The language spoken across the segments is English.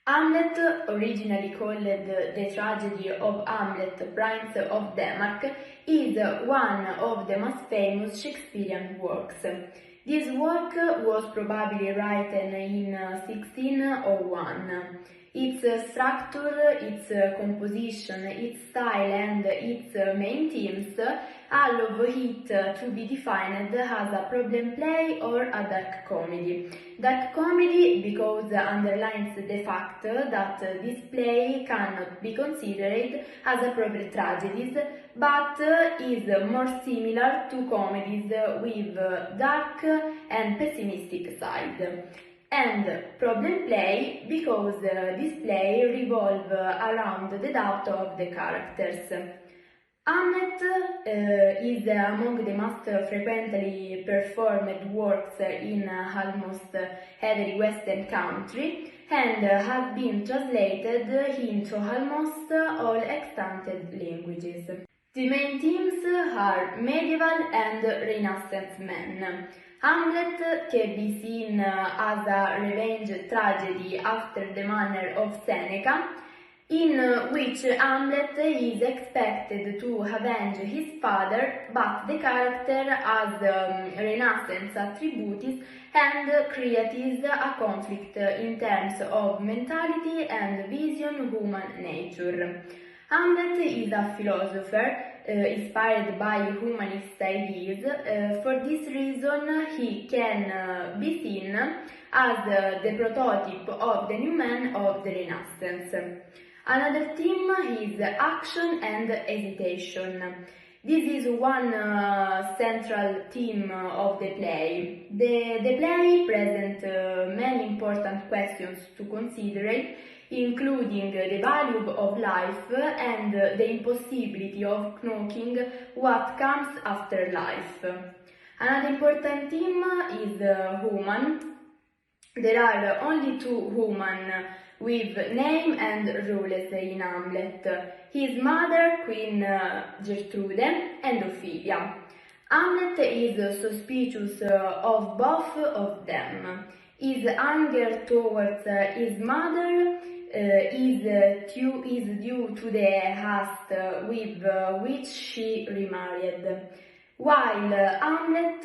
Hamlet, originally called the Tragedy of Hamlet, Prince of Denmark, is one of the most famous Shakespearean works. This work was probably written in 1601. Its structure, its composition, its style and its main themes allow it to be defined as a problem play or a dark comedy. Dark comedy because underlines the fact that this play cannot be considered as a proper tragedy, but is more similar to comedies with dark and pessimistic side. And problem play because this play revolves around the doubt of the characters. Hamlet is among the most frequently performed works in almost every Western country and has been translated into almost all extant languages. The main themes are medieval and Renaissance men. Hamlet can be seen as a revenge tragedy after the manner of Seneca, in which Hamlet is expected to avenge his father, but the character has Renaissance attributes and creates a conflict in terms of mentality and vision human nature. Hamlet is a philosopher inspired by humanist ideas. For this reason, he can be seen as the prototype of the new man of the Renaissance. Another theme is action and hesitation. This is one central theme of the play. The play presents many important questions to consider, including the value of life and the impossibility of knowing what comes after life. Another important theme is human. There are only two humans with name and rules in Hamlet, his mother, Queen Gertrude, and Ophelia. Hamlet is suspicious of both of them. His anger towards his mother is due to the haste with which she remarried, while Hamlet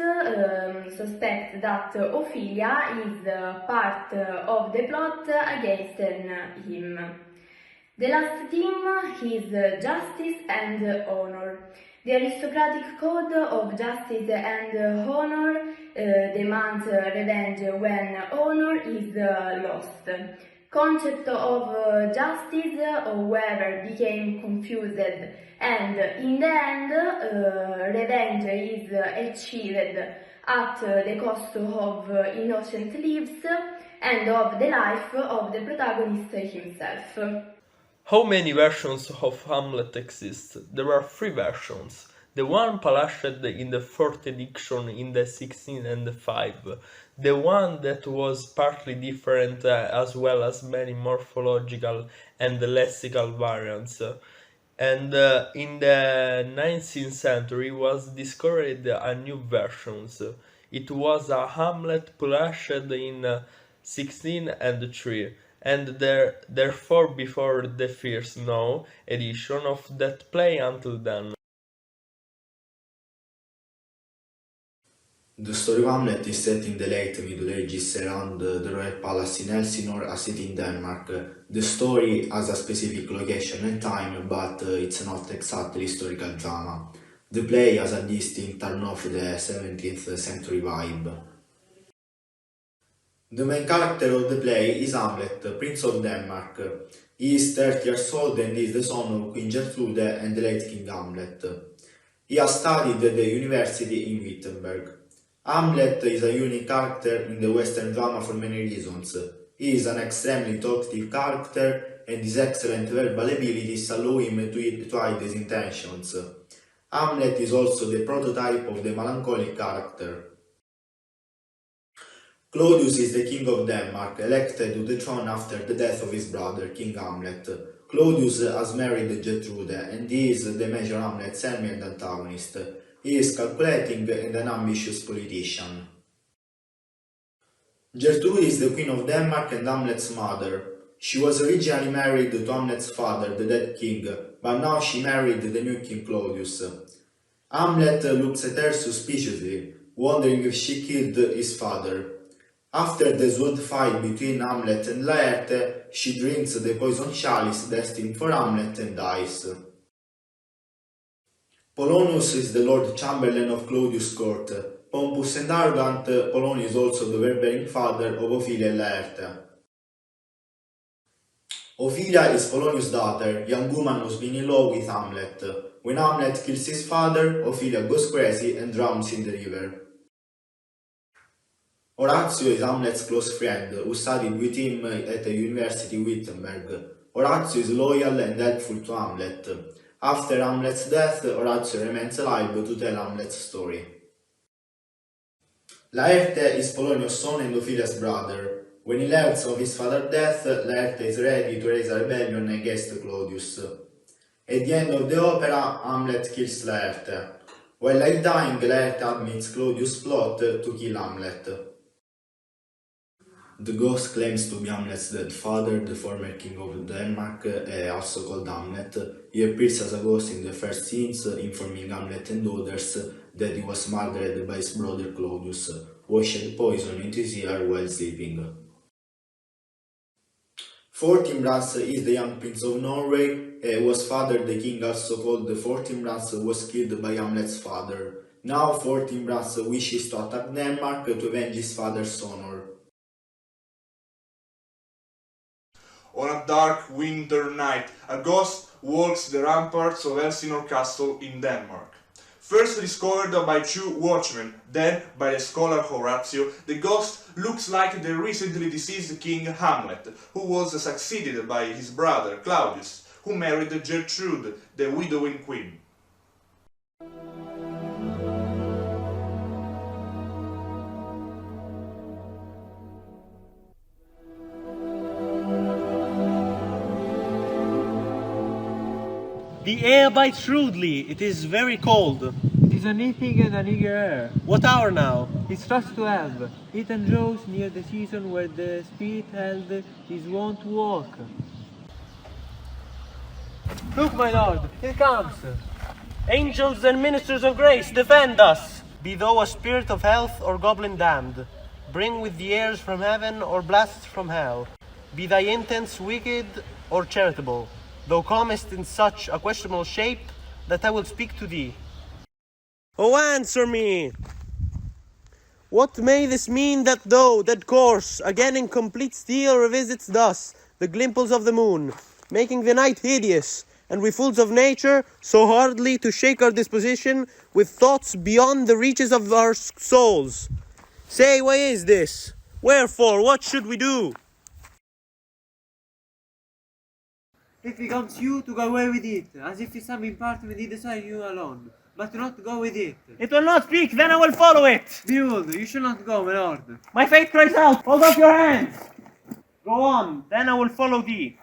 suspects that Ophelia is part of the plot against him. The last theme is justice and honor. The aristocratic code of justice and honor demands revenge when honor is lost. Concept of justice, however, became confused, and in the end, revenge is achieved at the cost of innocent lives and of the life of the protagonist himself. How many versions of Hamlet exist? There are 3 versions. The one published in the 4th edition in the 1605, the one that was partly different as well as many morphological and lexical variants. And in the 19th century was discovered a new version. It was a Hamlet published in 1603. And therefore before the first known edition of that play until then. The story of Hamlet is set in the late Middle Ages around the royal palace in Elsinore, a city in Denmark. The story has a specific location and time, but it's not exactly historical drama. The play has a distinct turn of the 17th century vibe. The main character of the play is Hamlet, Prince of Denmark. He is 30 years old and is the son of Queen Gertrude and the late King Hamlet. He has studied at the university in Wittenberg. Hamlet is a unique character in the Western drama for many reasons. He is an extremely talkative character and his excellent verbal abilities allow him to hide his intentions. Hamlet is also the prototype of the melancholic character. Claudius is the king of Denmark, elected to the throne after the death of his brother, King Hamlet. Claudius has married Gertrude, and he is the major Hamlet's enemy and antagonist. He is calculating and an ambitious politician. Gertrude is the queen of Denmark and Hamlet's mother. She was originally married to Hamlet's father, the dead king, but now she married the new king Claudius. Hamlet looks at her suspiciously, wondering if she killed his father. After the sword fight between Hamlet and Laerte, she drinks the poison chalice destined for Hamlet and dies. Polonius is the Lord Chamberlain of Claudius' court. Pompous and arrogant, Polonius is also the overbearing father of Ophelia and Laerte. Ophelia is Polonius' daughter, young woman who's been in love with Hamlet. When Hamlet kills his father, Ophelia goes crazy and drowns in the river. Orazio is Hamlet's close friend, who studied with him at the University of Wittenberg. Orazio is loyal and helpful to Hamlet. After Hamlet's death, Orazio remains alive to tell Hamlet's story. Laerte is Polonius' son and Ophelia's brother. When he learns of his father's death, Laerte is ready to raise a rebellion against Claudius. At the end of the opera, Hamlet kills Laerte. While dying, Laerte admits Claudius' plot to kill Hamlet. The ghost claims to be Hamlet's dead father, the former king of Denmark, also called Hamlet. He appears as a ghost in the first scenes, informing Hamlet and others that he was murdered by his brother Claudius, who shed poison into his ear while sleeping. Fortinbras is the young prince of Norway, whose father, the king also called Fortinbras, was killed by Hamlet's father. Now Fortinbras wishes to attack Denmark to avenge his father's honor. On a dark winter night, a ghost walks the ramparts of Elsinore Castle in Denmark. First discovered by two watchmen, then by the scholar Horatio, the ghost looks like the recently deceased king Hamlet, who was succeeded by his brother Claudius, who married Gertrude, the widowing queen. The air bites rudely, it is very cold. It is a nipping and an eager air. What hour now? It strikes 12. It draws near the season where the spirit held is wont to walk. Look, my lord, here comes. Angels and ministers of grace, defend us! Be thou a spirit of health or goblin damned, bring with the airs from heaven or blasts from hell. Be thy intents wicked or charitable, thou comest in such a questionable shape that I will speak to thee. Oh, answer me! What may this mean that thou, dead corse, again in complete steel revisits thus the glimpses of the moon, making the night hideous, and we fools of nature so hardly to shake our disposition with thoughts beyond the reaches of our souls? Say, why is this? Wherefore, what should we do? It becomes you to go away with it, as if some impartment did decide you alone, but not go with it. It will not speak, then I will follow it. Behold, you shall not go, my lord. My faith cries out, hold up your hands. Go on, then I will follow thee.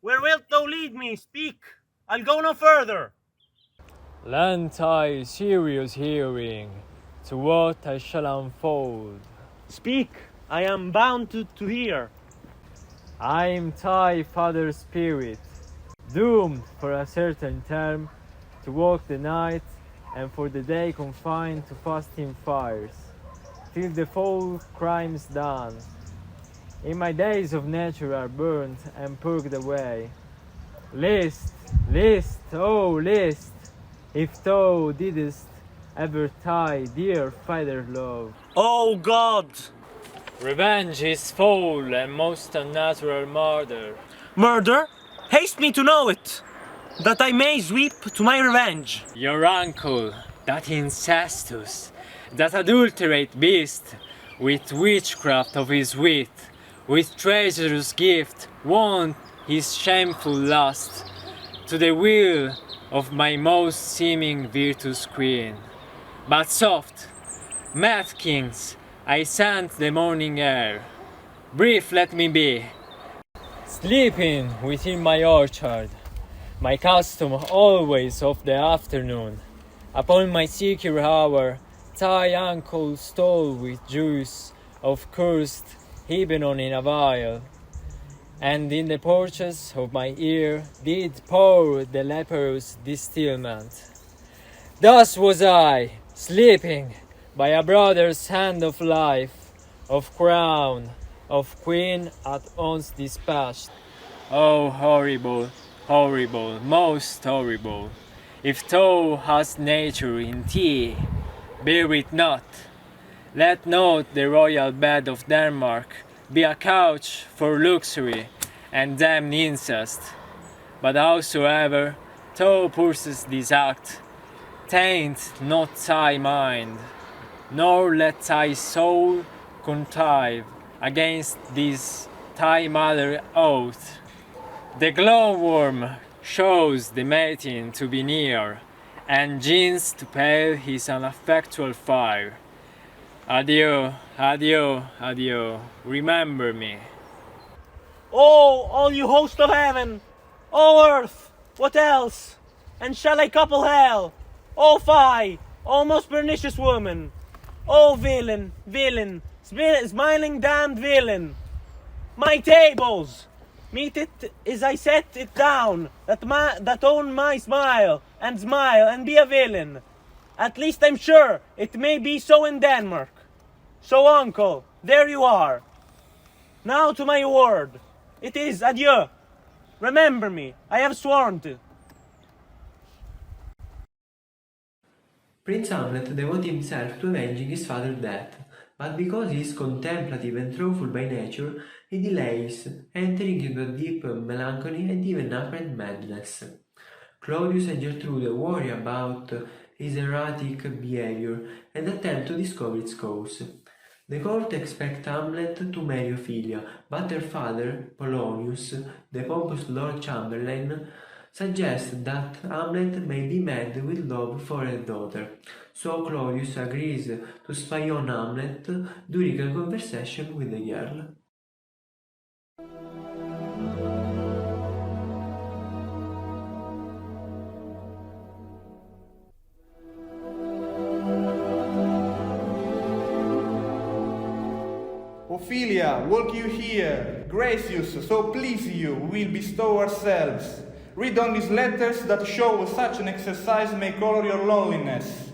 Where wilt thou lead me? Speak! I'll go no further. Lend thy serious hearing to what I shall unfold. Speak! I am bound to hear. I am thy father's spirit, doomed for a certain term to walk the night, and for the day confined to fasting fires, till the foul crime's done. In my days of nature are burnt and purged away. List, list, oh list, if thou didst ever tie dear father love. Oh God! Revenge is foul and most unnatural murder. Murder? Haste me to know it! that I may sweep to my revenge. Your uncle, that incestuous, that adulterate beast, with witchcraft of his wit, with treacherous gift, won his shameful lust, to the will of my most seeming virtuous queen. But soft, mad kings, I scent the morning air. Brief let me be, sleeping within my orchard, my custom always of the afternoon. Upon my secure hour, thy uncle stole with juice of cursed Hybenon in a vial, and in the porches of my ear did pour the leprous distilment. Thus was I, sleeping by a brother's hand of life, of crown, of queen at once dispatched. Oh, horrible, horrible, most horrible! If thou hast nature in thee, bear it not. Let not the royal bed of Denmark be a couch for luxury and damned incest. But howsoever thou pursuest this act, taint not thy mind, nor let thy soul contrive against this thy mother oath. The glowworm shows the matin to be near, and gins to pale his unaffectual fire. Adieu, adieu, adieu, remember me. Oh, all you host of heaven! Oh, earth! What else? And shall I couple hell? Oh, fie! Oh, most pernicious woman! Oh, villain, villain, smiling damned villain! My tables! Meet it as I set it down, that own my smile and be a villain. At least I'm sure it may be so in Denmark. So, uncle, there you are. Now to my word. It is adieu. Remember me, I have sworn to. Prince Hamlet devoted himself to avenging his father's death, but because he is contemplative and thoughtful by nature, he delays, entering into a deep melancholy and even apparent madness. Claudius and Gertrude worry about his erratic behavior and attempt to discover its cause. The court expects Hamlet to marry Ophelia, but her father, Polonius, the pompous Lord Chamberlain, suggests that Hamlet may be mad with love for her daughter, so Claudius agrees to spy on Hamlet during a conversation with the girl. Ophelia, walk you here, gracious, so please you, we will bestow ourselves. Read on these letters that show such an exercise may color your loneliness.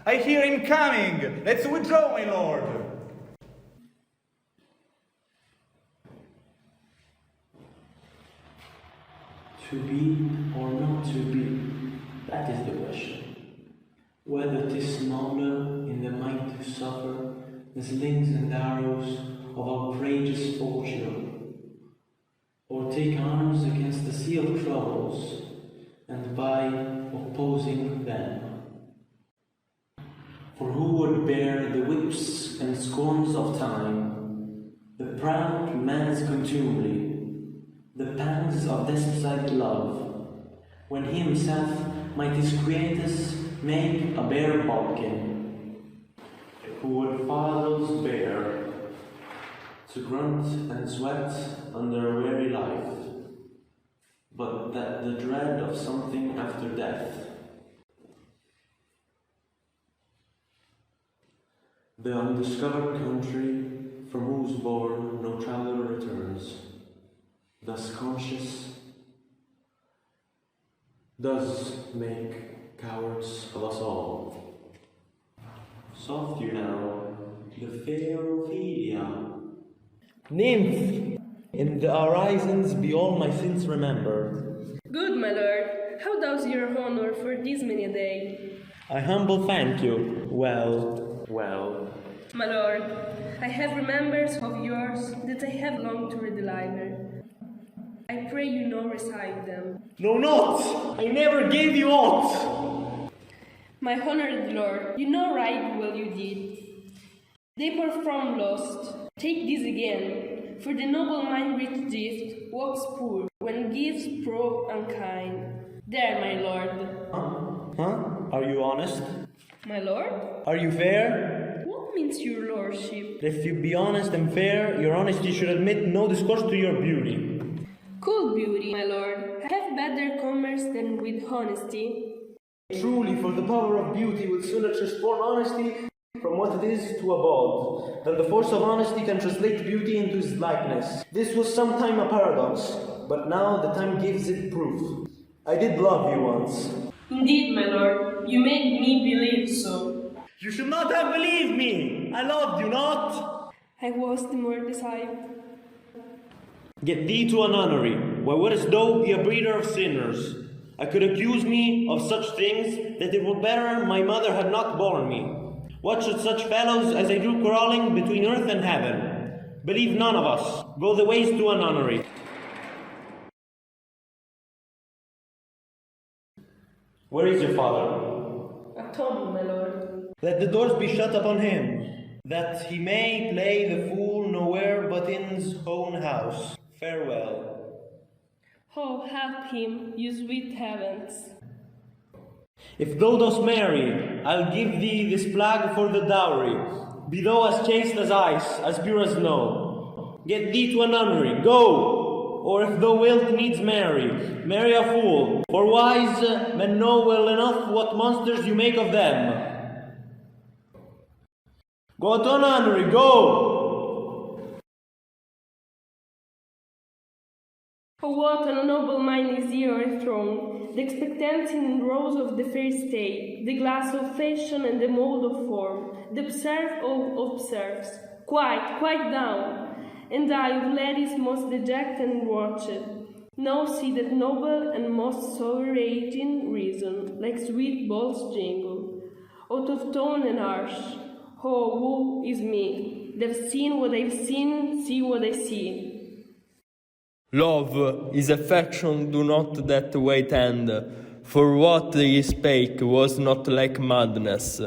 I hear him coming, let's withdraw, my lord. To be or not to be, that is the question. Whether 'tis smaller in the mind to suffer the slings and arrows of outrageous fortune, or take arms against the sea of troubles, and by opposing them. For who would bear the whips and scorns of time, the proud man's contumely, the pangs of desperate love, when he himself might his creators make a bare bodkin? Who would fathers bear to grunt and sweat under a weary life, but that the dread of something after death? The undiscovered country from whose bourne no traveller returns, thus conscious, does make cowards of us all. Soft you now, the fair Ophelia. Nymph, in the horizons be all my sins remembered. Good, my lord. How does your honor for this many a day? I humble thank you. Well. My lord, I have remembers of yours that I have longed to redeliver. I I pray you no recite them. No, not! I never gave you aught! My honored lord, you know right well you did. They perform lost. Take this again, for the noble mind rich gift walks poor, when gifts prove unkind. There, my lord. Huh? Are you honest? My lord? Are you fair? What means your lordship? If you be honest and fair, your honesty should admit no discourse to your beauty. Cool beauty, my lord. Have better commerce than with honesty. Truly, for the power of beauty will sooner transform honesty from what it is to a bawd, than the force of honesty can translate beauty into his likeness. This was sometime a paradox, but now the time gives it proof. I did love you once. Indeed, my lord, you made me believe so. You should not have believed me! I loved you not! I was the more desired. Get thee to a nunnery, where wouldst thou be a breeder of sinners. I could accuse me of such things that it were better my mother had not borne me. What should such fellows as I do crawling between earth and heaven? Believe none of us. Go the ways to a nunnery. Where is your father? At home, my lord. Let the doors be shut upon him, that he may play the fool nowhere but in his own house. Farewell. Oh, help him, you sweet heavens. If thou dost marry, I'll give thee this flag for the dowry. Be thou as chaste as ice, as pure as snow. Get thee to a nunnery, go! Or if thou wilt needs marry a fool, for wise men know well enough what monsters you make of them. Go to a nunnery, go! Oh, what a noble mind is here enthroned, the expectancy and rose of the fair state, the glass of fashion and the mold of form, the observe of observes, quite down, and I of ladies most dejected and watched, now see that noble and most sovereign reason, like sweet balls jingle, out of tone and harsh. Oh, woe is me, they've seen what I've seen, see what I see. Love is affection, do not that wait end, for what he spake was not like madness.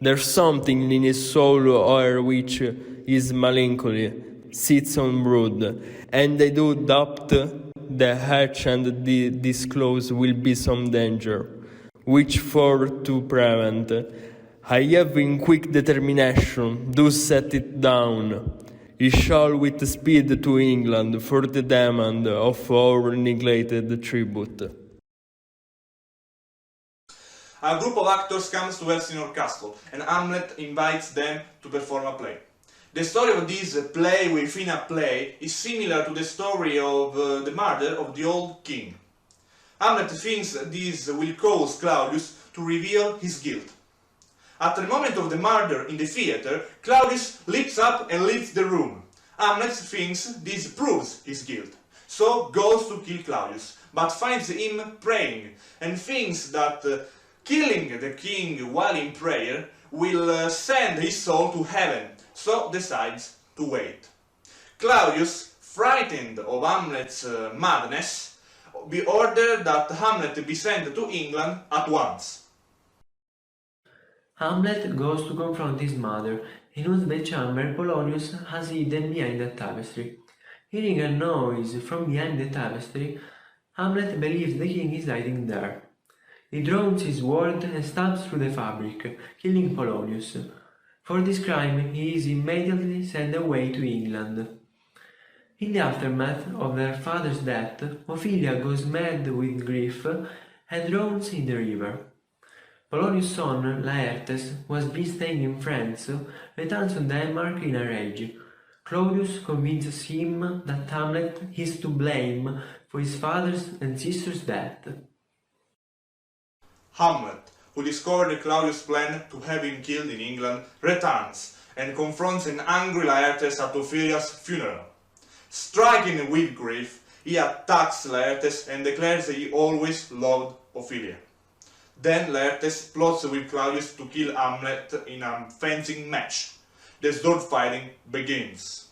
There's something in his soul o'er which his melancholy sits on brood, and I do doubt the hatch and the disclose will be some danger, which for to prevent, I have in quick determination do set it down. He shall with speed to England for the demand of our neglected tribute. A group of actors comes to Elsinore Castle, and Hamlet invites them to perform a play. The story of this play within a play is similar to the story of the murder of the old king. Hamlet thinks this will cause Claudius to reveal his guilt. At the moment of the murder in the theatre, Claudius leaps up and leaves the room. Hamlet thinks this proves his guilt, so goes to kill Claudius, but finds him praying and thinks that killing the king while in prayer will send his soul to heaven, so decides to wait. Claudius, frightened of Hamlet's madness, be ordered that Hamlet be sent to England at once. Hamlet goes to confront his mother, in whose bedchamber Polonius has hidden behind a tapestry. Hearing a noise from behind the tapestry, Hamlet believes the king is hiding there. He draws his sword and stabs through the fabric, killing Polonius. For this crime he is immediately sent away to England. In the aftermath of their father's death, Ophelia goes mad with grief and drowns in the river. Polonius' son, Laertes, who has been staying in France, returns to Denmark in a rage. Claudius convinces him that Hamlet is to blame for his father's and sister's death. Hamlet, who discovered Claudius' plan to have him killed in England, returns and confronts an angry Laertes at Ophelia's funeral. Striking with grief, he attacks Laertes and declares that he always loved Ophelia. Then Laertes plots with Claudius to kill Hamlet in a fencing match. The sword fighting begins.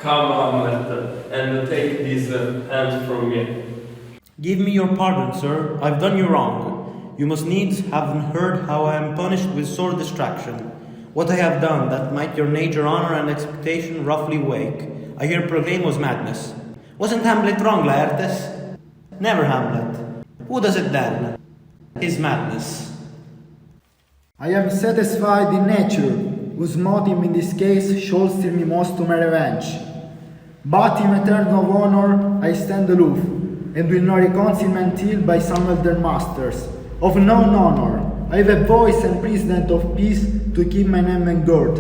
Come, Hamlet, and take these hands from me. Give me your pardon, sir. I've done you wrong. You must needs have heard how I am punished with sore distraction. What I have done that might your nature, honor, and expectation roughly wake, I here proclaim was madness. Wasn't Hamlet wrong, Laertes? Never Hamlet. Who does it then? His madness. I am satisfied in nature, whose motive in this case shall steer me most to my revenge. But in a turn of honor I stand aloof, and will not reconcile until by some elder masters. Of known honor, I have a voice and precedent of peace to keep my name and gird.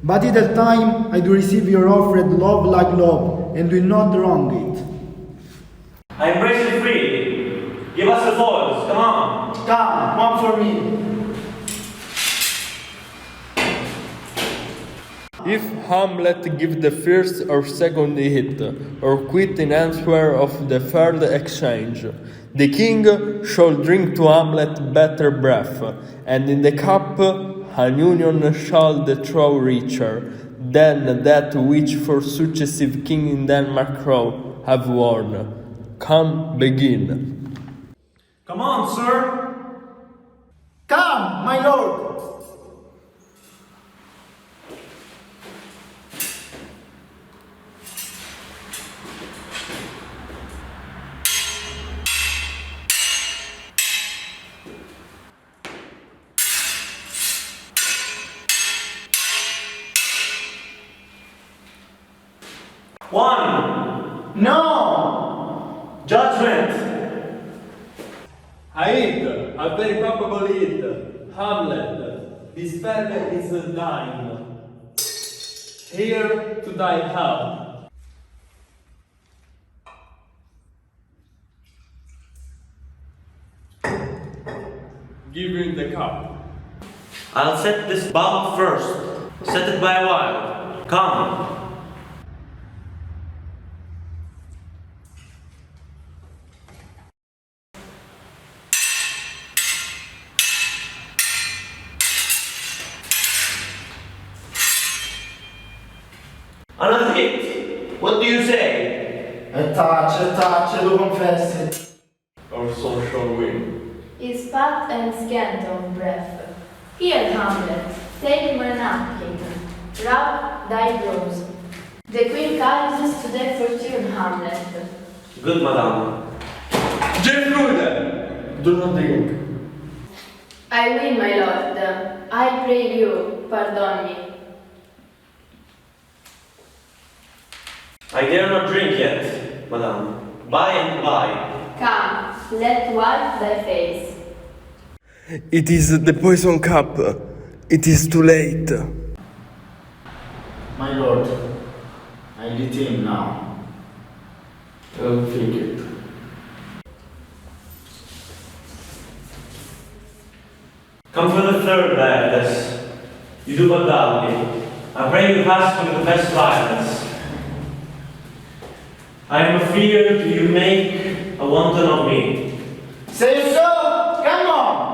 But at the time I do receive your offered love like love, and will not wrong it. I embrace it freely. Give us the foils, come on. Come, one for me. If Hamlet give the first or second hit, or quit in answer of the third exchange, the king shall drink to Hamlet better breath, and in the cup an union shall the trough richer than that which for successive king in Denmark crow have worn. Come, begin. Come on, sir. Come, my lord. One. No! Judgment. Hit, a very probable hit. Hamlet, this spell is thine. Here to thy help. Give him the cup. I'll set this bout first. Set it by a while. Come. Another hit. What do you say? A touch, lo confessi. Or so shall we. Is fat and scant of breath. Here, Hamlet, take my napkin. Rub thy brows. The queen carries to thy fortune, Hamlet. Good, madame. Gertrude! Do not drink. I will, my lord. I pray you, pardon me. I dare not drink yet, madame. By and by. Come, let wipe thy face. It is the poison cup. It is too late. My lord, I lead him now. Don't think it. Come for the third, Laertes. You do but dully. I pray you pass with the best violence. I am afeard you make a wanton of me. Say so! Come on!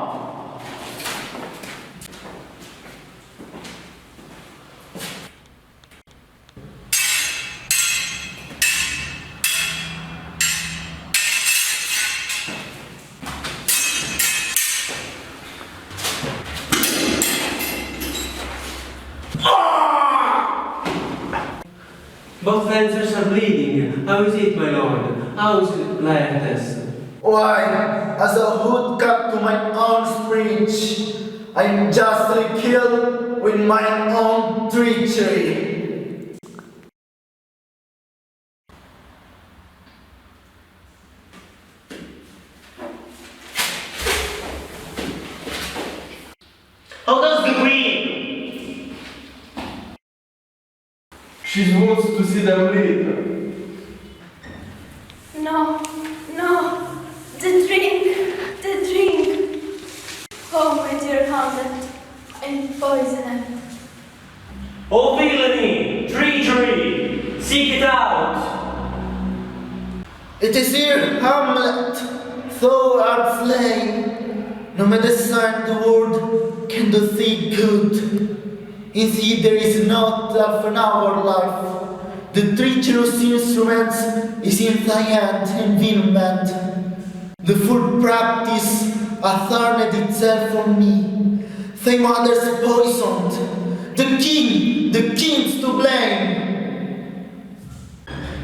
Both answers are bleeding. How is it, my lord? How is it, Laertes? Why, as a hood cut to my own speech, I am justly killed with my own treachery. How does the queen? She wants to see them bleed. No, the drink. Oh, my dear Hamlet, I'm poisoned. Oh, villainy! Treachery! Seek it out! It is here, Hamlet, thou art slain. No medicine in the world can do thee good. In thee there is not half an hour life. The treacherous instruments is in thy hand environment. The full practice hath earned itself for me. Thy mother's poisoned. The king's to blame.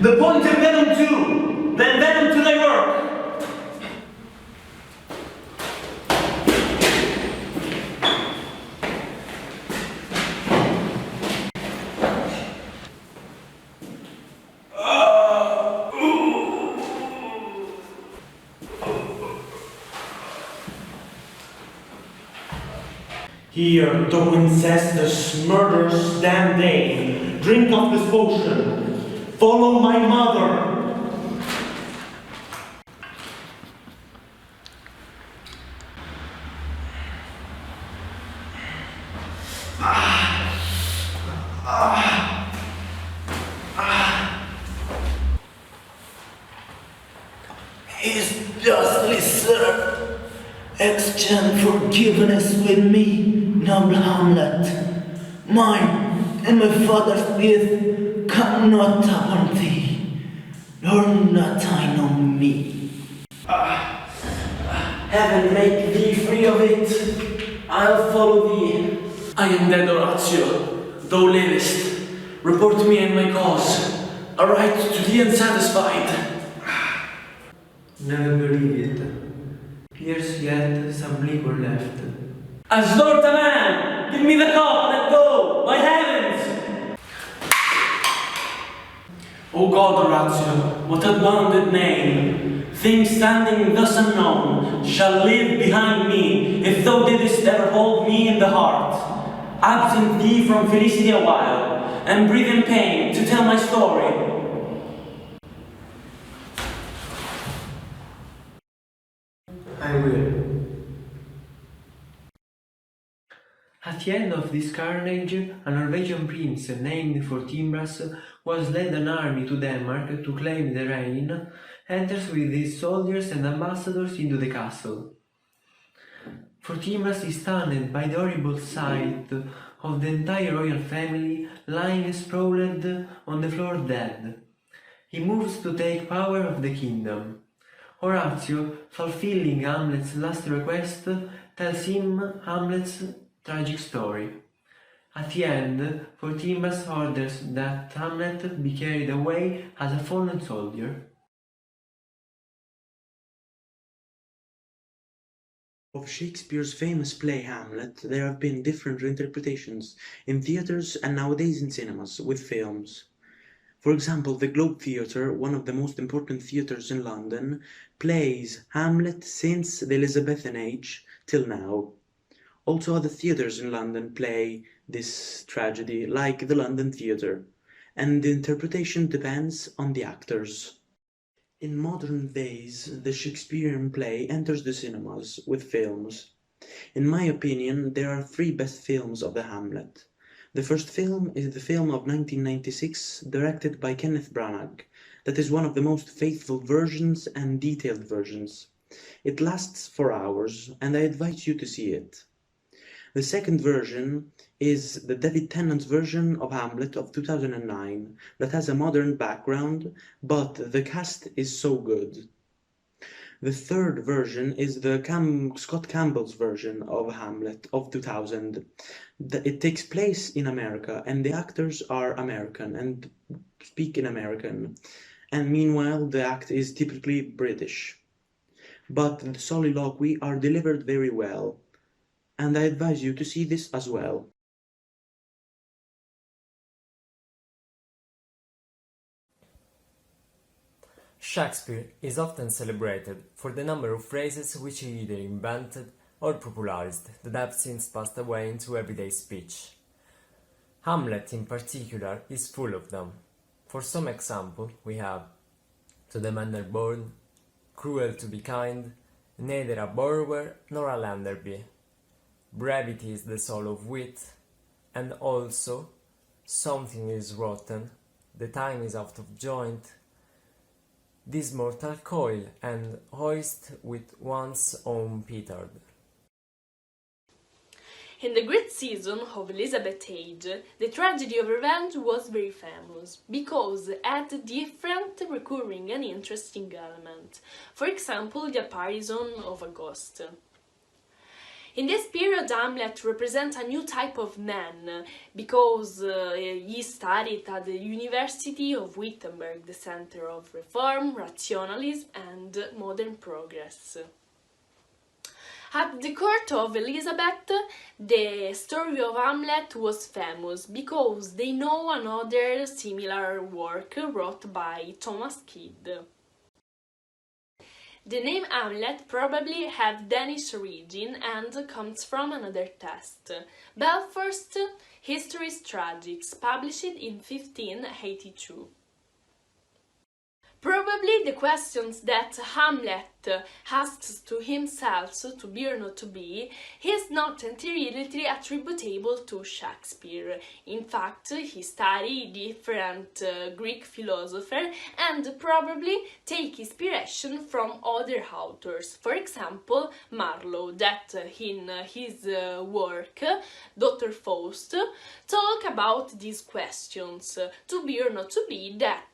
The pointed venom too, then venom to thy work. Here, thou incestuous, murderous, damned Dane, drink of this potion. Follow my mother. Is justly served. Exchange forgiveness with me, noble Hamlet. Mine and my father's death cannot upon thee, nor not I know me. Heaven make thee free of it. I'll follow thee. I am dead, Horatio. Thou livest. Report me and my cause. A right to the unsatisfied. Never believe it. Here's yet some liquor left. As Lord a man! Give me the cup, let go! By heavens! O God, Horatio, what a blended name! Things standing thus unknown shall live behind me, if thou didst ever hold me in the heart. Absent thee from felicity a while, and breathe in pain to tell my story. I will. At the end of this carnage, a Norwegian prince named Fortinbras was led an army to Denmark to claim the reign, enters with his soldiers and ambassadors into the castle. Fortinbras is stunned by the horrible sight of the entire royal family lying sprawled on the floor dead. He moves to take power of the kingdom. Horatio, fulfilling Hamlet's last request, tells him Hamlet's tragic story. At the end, Fortinbras orders that Hamlet be carried away as a fallen soldier. Of Shakespeare's famous play Hamlet, there have been different interpretations in theatres and nowadays in cinemas, with films. For example, the Globe Theatre, one of the most important theatres in London, plays Hamlet since the Elizabethan age till now. Also, other theatres in London play this tragedy, like the London Theatre, and the interpretation depends on the actors. In modern days, the Shakespearean play enters the cinemas with films. In my opinion, there are three best films of the Hamlet. The first film is the film of 1996, directed by Kenneth Branagh, that is one of the most faithful versions and detailed versions. It lasts 4 hours, and I advise you to see it. The second version is the David Tennant's version of Hamlet of 2009, that has a modern background, but the cast is so good. The third version is the Scott Campbell's version of Hamlet of 2000. It takes place in America, and the actors are American and speak in American, and meanwhile the act is typically British. But the soliloquy are delivered very well, and I advise you to see this as well. Shakespeare is often celebrated for the number of phrases which he either invented or popularized that have since passed away into everyday speech. Hamlet in particular is full of them. For some example, we have "To the man are born, cruel to be kind, neither a borrower nor a lender be. Brevity is the soul of wit, and also something is rotten, the time is out of joint, this mortal coil, and hoist with one's own petard." In the great season of Elizabeth's age, the tragedy of revenge was very famous because it had different recurring and interesting elements. For example, the apparition of a ghost. In this period, Hamlet represents a new type of man because he studied at the University of Wittenberg, the center of reform, rationalism and modern progress. At the court of Elizabeth, the story of Hamlet was famous because they know another similar work wrought by Thomas Kidd. The name Hamlet probably has Danish origin and comes from another text, Belfast Histories Tragics, published in 1582. Probably the questions that Hamlet asks to himself, to be or not to be, is not entirely attributable to Shakespeare. In fact, he studied different Greek philosophers and probably take inspiration from other authors. For example, Marlowe, that in his work, Dr. Faust, talk about these questions, to be or not to be, that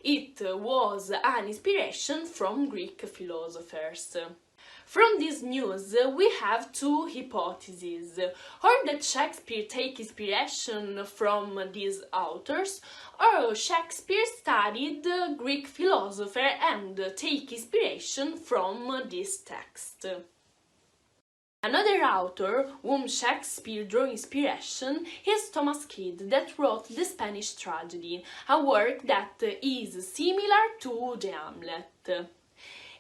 it was an inspiration from Greek philosophers. From this news, we have two hypotheses, or that Shakespeare takes inspiration from these authors, or Shakespeare studied Greek philosopher and take inspiration from this text. Another author whom Shakespeare drew inspiration is Thomas Kidd, that wrote the Spanish tragedy, a work that is similar to the Hamlet.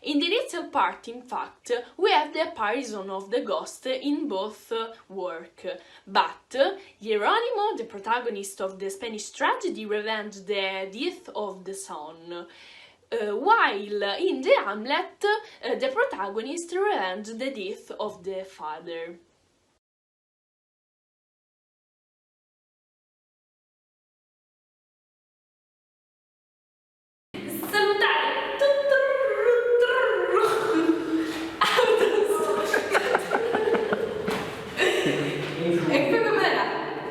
In the initial part, in fact, we have the apparition of the ghost in both works, but Hieronymo, the protagonist of the Spanish tragedy, revenged the death of the son, while in the Hamlet, the protagonist revenged the death of the father. E poi com'era?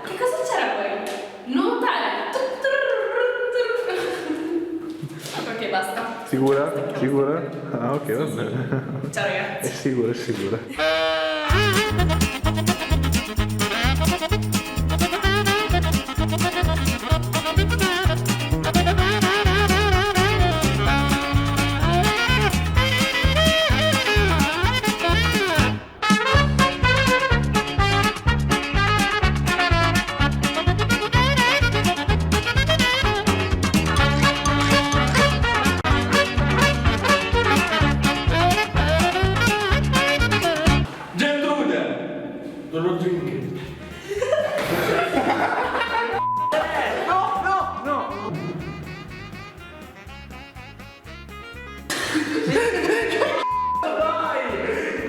Che cosa c'era poi? Nuotare. Ok, basta. Sicura? Sicura? Ah, ok, va bene. Ciao ragazzi. È sicura, è sicura.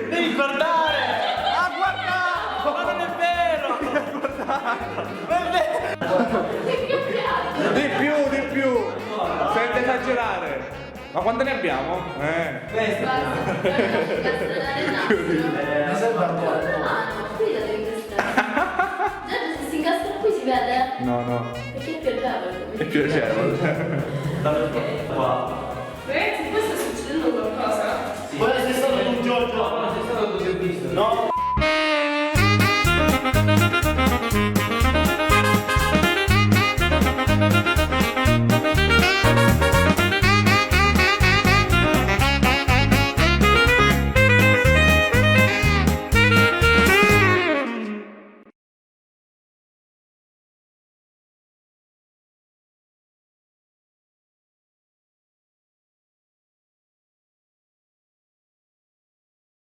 Devi guardare! Ah, guarda! Ma non è vero! Non è vero! Di più! Senza esagerare! Ma quante ne abbiamo? Se si incastra qui si vede? No. Perché è piacevole. È piacevole. Ragazzi, qua sta succedendo qualcosa? Sì. Quello sei stato tu, Giorgio? No, sei stato tu che ho visto. No,